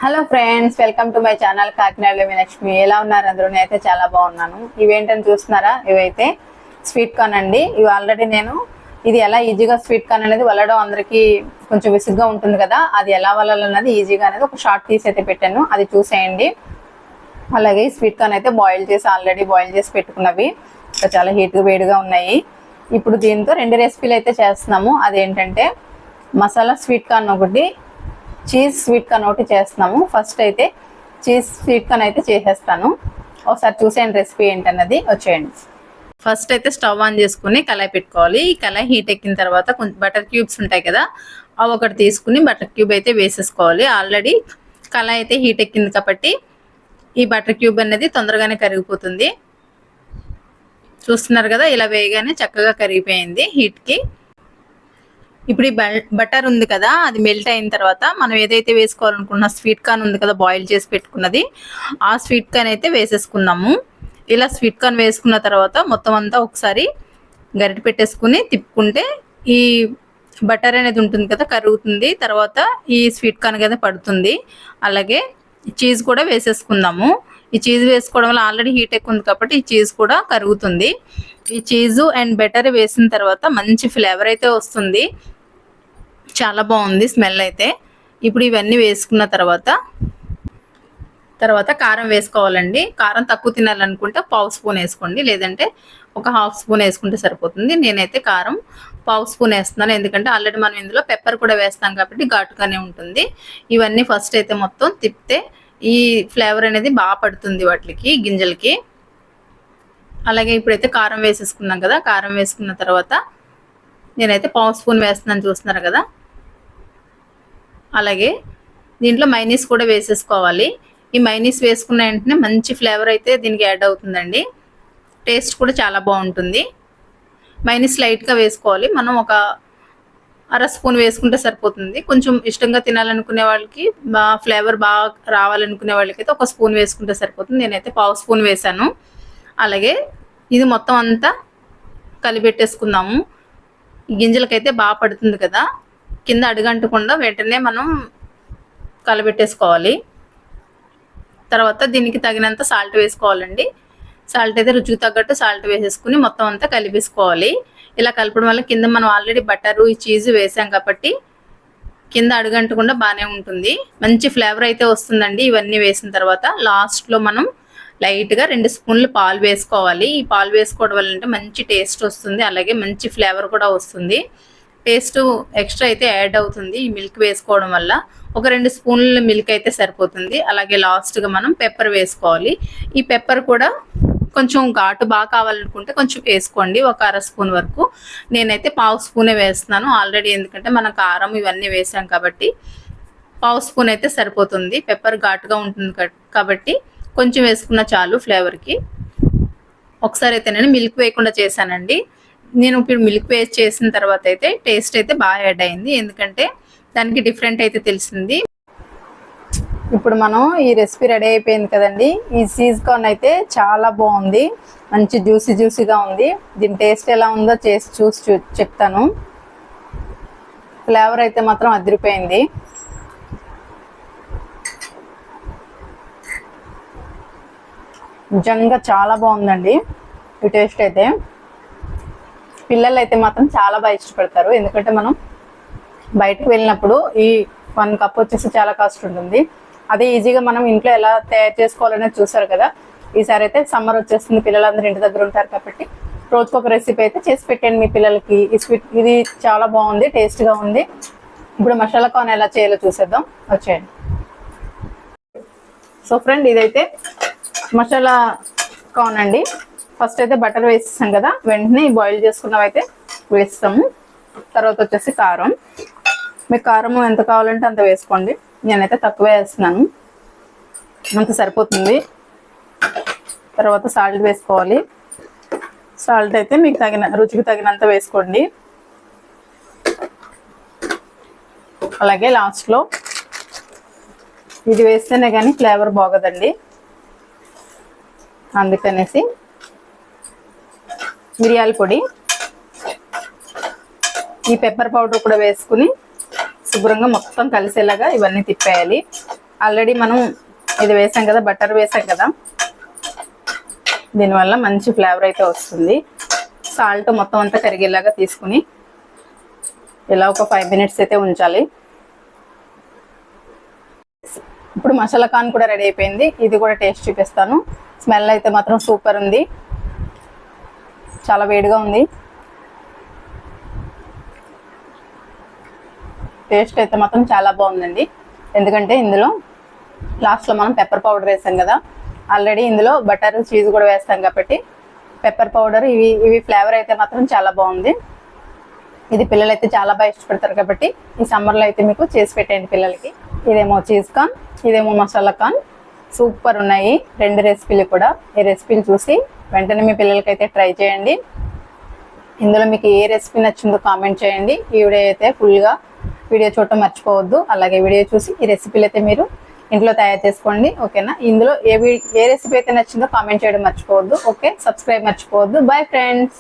Hello friends, welcome to my channel Kakinada Lakshmi. ఎలా ఉన్నారు అందరూ? నేనైతే చాలా బాగున్నాను. ఇవేంటని చూస్తున్నారా? ఇవైతే స్వీట్ కార్న్ అండి. ఇవి ఆల్రెడీ ఇది ఎలా ఈజీగా స్వీట్ కార్న్ అనేది వల్లడం అందరికీ కొంచెం విసుగ్గా ఉంటుంది కదా, అది ఎలా వల్లాలన్నది ఈజీగా అనేది ఒక షార్ట్ తీసి అయితే పెట్టాను, అది చూసేయండి. అలాగే స్వీట్ కార్న్ అయితే ఆల్రెడీ బాయిల్ చేసి పెట్టుకున్నవి చాలా హీట్గా వేడిగా ఉన్నాయి. ఇప్పుడు దీంతో 2 రెసిపీలు అయితే చేస్తున్నాము. అదేంటంటే మసాలా స్వీట్ కార్న్ ఒకటి, చీజ్ స్వీట్ కార్న్ ఒకటి చేస్తున్నాము. ఫస్ట్ అయితే చీజ్ స్వీట్ కార్న్ అయితే చేసేస్తాను. ఒకసారి చూసేయండి రెసిపీ ఏంటన్నది. వచ్చేయండి. ఫస్ట్ అయితే స్టవ్ ఆన్ చేసుకుని కళాయి పెట్టుకోవాలి. ఈ కళాయి హీట్ ఎక్కిన తర్వాత కొంచెం బటర్ క్యూబ్స్ ఉంటాయి కదా, అవి ఒకటి తీసుకుని బటర్ క్యూబ్ అయితే వేసేసుకోవాలి. ఆల్రెడీ కళాయి అయితే హీట్ ఎక్కింది కాబట్టి ఈ బటర్ క్యూబ్ అనేది తొందరగానే కరిగిపోతుంది. చూస్తున్నారు కదా, ఇలా వేయగానే చక్కగా కరిగిపోయింది హీట్కి. ఇప్పుడు ఈ బటర్ ఉంది కదా, అది మెల్ట్ అయిన తర్వాత మనం ఏదైతే వేసుకోవాలనుకున్న స్వీట్ కార్న్ ఉంది కదా, బాయిల్ చేసి పెట్టుకున్నది, ఆ స్వీట్ కార్న్ అయితే వేసేసుకున్నాము. ఇలా స్వీట్ కార్న్ వేసుకున్న తర్వాత మొత్తం అంతా ఒకసారి గరిటె పెట్టేసుకుని తిప్పుకుంటే ఈ బటర్ అనేది ఉంటుంది కదా, కరుగుతుంది. తర్వాత ఈ స్వీట్ కార్న్ కదా పడుతుంది. అలాగే చీజ్ కూడా వేసేసుకుందాము. ఈ చీజ్ వేసుకోవడం వల్ల ఆల్రెడీ హీట్ ఎక్కువ ఉంది కాబట్టి ఈ చీజ్ కూడా కరుగుతుంది. ఈ చీజు అండ్ బటర్ వేసిన తర్వాత మంచి ఫ్లేవర్ అయితే వస్తుంది. చాలా బాగుంది స్మెల్ అయితే. ఇప్పుడు ఇవన్నీ వేసుకున్న తర్వాత కారం వేసుకోవాలండి. కారం తక్కువ తినాలనుకుంటే 1/2 స్పూన్ వేసుకోండి, లేదంటే ఒక 1/2 స్పూన్ వేసుకుంటే సరిపోతుంది. నేనైతే కారం 1/2 స్పూన్ వేస్తున్నాను, ఎందుకంటే ఆల్రెడీ మనం ఇందులో పెప్పర్ కూడా వేస్తాం కాబట్టి ఘాటుగానే ఉంటుంది. ఇవన్నీ ఫస్ట్ అయితే మొత్తం తిప్పితే ఈ ఫ్లేవర్ అనేది బాగా పడుతుంది వాటికి, గింజలకి. అలాగే ఇప్పుడైతే కారం వేసేసుకున్నాం కదా, కారం వేసుకున్న తర్వాత నేనైతే 1/2 స్పూన్ వేస్తున్నాను, చూస్తున్నారు కదా. అలాగే దీంట్లో మైనీస్ కూడా వేసేసుకోవాలి. ఈ మైనీస్ వేసుకున్న వెంటనే మంచి ఫ్లేవర్ అయితే దీనికి యాడ్ అవుతుందండి. టేస్ట్ కూడా చాలా బాగుంటుంది. మైనీస్ లైట్గా వేసుకోవాలి. మనం ఒక 1/2 స్పూన్ వేసుకుంటే సరిపోతుంది. కొంచెం ఇష్టంగా తినాలనుకునే వాళ్ళకి, ఫ్లేవర్ బాగా రావాలనుకునే వాళ్ళకి అయితే 1 స్పూన్ వేసుకుంటే సరిపోతుంది. నేనైతే 1/2 స్పూన్ వేసాను. అలాగే ఇది మొత్తం అంతా కలిపెట్టేసుకుందాము. ఈ గింజలకైతే బాగా పడుతుంది కదా, కింద అడుగంటకుండా వెంటనే మనం కలబెట్టేసుకోవాలి. తర్వాత దీనికి తగినంత సాల్ట్ వేసుకోవాలండి. సాల్ట్ అయితే రుచికి తగ్గట్టు సాల్ట్ వేసేసుకుని మొత్తం అంతా కలిపేసుకోవాలి. ఇలా కలపడం వల్ల కింద మనం ఆల్రెడీ బటరు, ఈ చీజ్ వేసాం కాబట్టి కింద అడుగంటకుండా బాగానే ఉంటుంది. మంచి ఫ్లేవర్ అయితే వస్తుందండి. ఇవన్నీ వేసిన తర్వాత లాస్ట్లో మనం లైట్గా 2 స్పూన్లు పాలు వేసుకోవాలి. ఈ పాలు వేసుకోవడం వల్ల అంటే మంచి టేస్ట్ వస్తుంది, అలాగే మంచి ఫ్లేవర్ కూడా వస్తుంది. టేస్ట్ ఎక్స్ట్రా అయితే యాడ్ అవుతుంది ఈ మిల్క్ వేసుకోవడం వల్ల. ఒక 2 స్పూన్ల మిల్క్ అయితే సరిపోతుంది. అలాగే లాస్ట్గా మనం పెప్పర్ వేసుకోవాలి. ఈ పెప్పర్ కూడా కొంచెం ఘాటు బాగా కావాలనుకుంటే కొంచెం వేసుకోండి, ఒక 1/2 స్పూన్ వరకు. నేనైతే 1/2 స్పూనే వేస్తున్నాను ఆల్రెడీ, ఎందుకంటే మనం కారం ఇవన్నీ వేసాం కాబట్టి 1/2 స్పూన్ అయితే సరిపోతుంది. పెప్పర్ ఘాటుగా ఉంటుంది కాబట్టి కొంచెం వేసుకున్న చాలు ఫ్లేవర్కి. ఒకసారి అయితే నేను మిల్క్ వేయకుండా చేశానండి. నేను ఇప్పుడు మిల్క్ వేస్ట్ చేసిన తర్వాత అయితే టేస్ట్ అయితే బాగా యాడ్ అయింది, ఎందుకంటే దానికి డిఫరెంట్ అయితే తెలిసింది. ఇప్పుడు మనం ఈ రెసిపీ రెడీ అయిపోయింది కదండి. ఈ చీజ్ కార్న్ అయితే చాలా బాగుంది, మంచి జ్యూసీగా ఉంది. దీని టేస్ట్ ఎలా ఉందో చూసి చెప్తాను. ఫ్లేవర్ అయితే మాత్రం అదిరిపోయింది. నిజంగా చాలా బాగుందండి ఈ టేస్ట్ అయితే. పిల్లలు అయితే మాత్రం చాలా బాగా ఇష్టపడతారు, ఎందుకంటే మనం బయటకు వెళ్ళినప్పుడు ఈ 1 కప్ వచ్చేసి చాలా కాస్ట్ ఉంటుంది. అదే ఈజీగా మనం ఇంట్లో ఎలా తయారు చేసుకోవాలనేది చూసారు కదా. ఈసారి అయితే సమ్మర్ వచ్చేస్తుంది, పిల్లలందరూ ఇంటి దగ్గర ఉంటారు కాబట్టి రోజుకొక రెసిపీ అయితే చేసి పెట్టండి మీ పిల్లలకి. ఇది చాలా బాగుంది, టేస్ట్గా ఉంది. ఇప్పుడు మసాలా కార్న్ ఎలా చేయాలో చూసేద్దాం, వచ్చేయండి. సో ఫ్రెండ్, ఇదైతే మసాలా కార్న్ అండి. ఫస్ట్ అయితే బటర్ వేసేసాం కదా, వెంటనే బాయిల్ చేసుకున్నవి అయితే వేస్తాము. తర్వాత వచ్చేసి కారం. మీకు కారం ఎంత కావాలంటే అంత వేసుకోండి. నేనైతే తక్కువ వేస్తున్నాను, అంత సరిపోతుంది. తర్వాత సాల్ట్ వేసుకోవాలి. సాల్ట్ అయితే మీకు రుచికి తగినంత వేసుకోండి. అలాగే లాస్ట్లో ఇది వేస్తేనే కానీ ఫ్లేవర్ బాగోదండి, అందుకనేసి మిరియాల పొడి, ఈ పెప్పర్ పౌడర్ కూడా వేసుకుని శుభ్రంగా మొత్తం కలిసేలాగా ఇవన్నీ తిప్పేయాలి. ఆల్రెడీ మనం ఇది వేసాం కదా, బటర్ వేసాం కదా, దీనివల్ల మంచి ఫ్లేవర్ అయితే వస్తుంది. సాల్ట్ మొత్తం అంతా కరిగేలాగా తీసుకుని ఇలా ఒక 5 మినిట్స్ అయితే ఉంచాలి. ఇప్పుడు మసాలా కాన్ కూడా రెడీ అయిపోయింది. ఇది కూడా టేస్ట్ చూపిస్తాను. స్మెల్ అయితే మాత్రం సూపర్ ఉంది, చాలా వేడిగా ఉంది. టేస్ట్ అయితే మాత్రం చాలా బాగుందండి. ఎందుకంటే ఇందులో లాస్ట్లో మనం పెప్పర్ పౌడర్ వేసాం కదా, ఆల్రెడీ ఇందులో బటర్ చీజ్ కూడా వేస్తాం కాబట్టి పెప్పర్ పౌడర్ ఇవి ఫ్లేవర్ అయితే మాత్రం చాలా బాగుంది. ఇది పిల్లలు అయితే చాలా బాగా ఇష్టపడతారు కాబట్టి ఈ సమ్మర్లో అయితే మీకు చేసి పెట్టండి పిల్లలకి. ఇదేమో చీజ్ కాన్, ఇదేమో మసాలా కాన్. సూపర్ ఉన్నాయి 2 రెసిపీలు కూడా. ఈ రెసిపీలు చూసి వెంటనే మీ పిల్లలకి అయితే ట్రై చేయండి. ఇందులో మీకు ఏ రెసిపీ నచ్చిందో కామెంట్ చేయండి. ఈ వీడియో అయితే ఫుల్గా వీడియో చూడటం మర్చిపోవద్దు. అలాగే వీడియో చూసి ఈ రెసిపీలు అయితే మీరు ఇంట్లో తయారు చేసుకోండి. ఓకేనా? ఇందులో ఏ రెసిపీ అయితే నచ్చిందో కామెంట్ చేయడం మర్చిపోవద్దు. ఓకే, సబ్స్క్రైబ్ మర్చిపోవద్దు. Bye friends.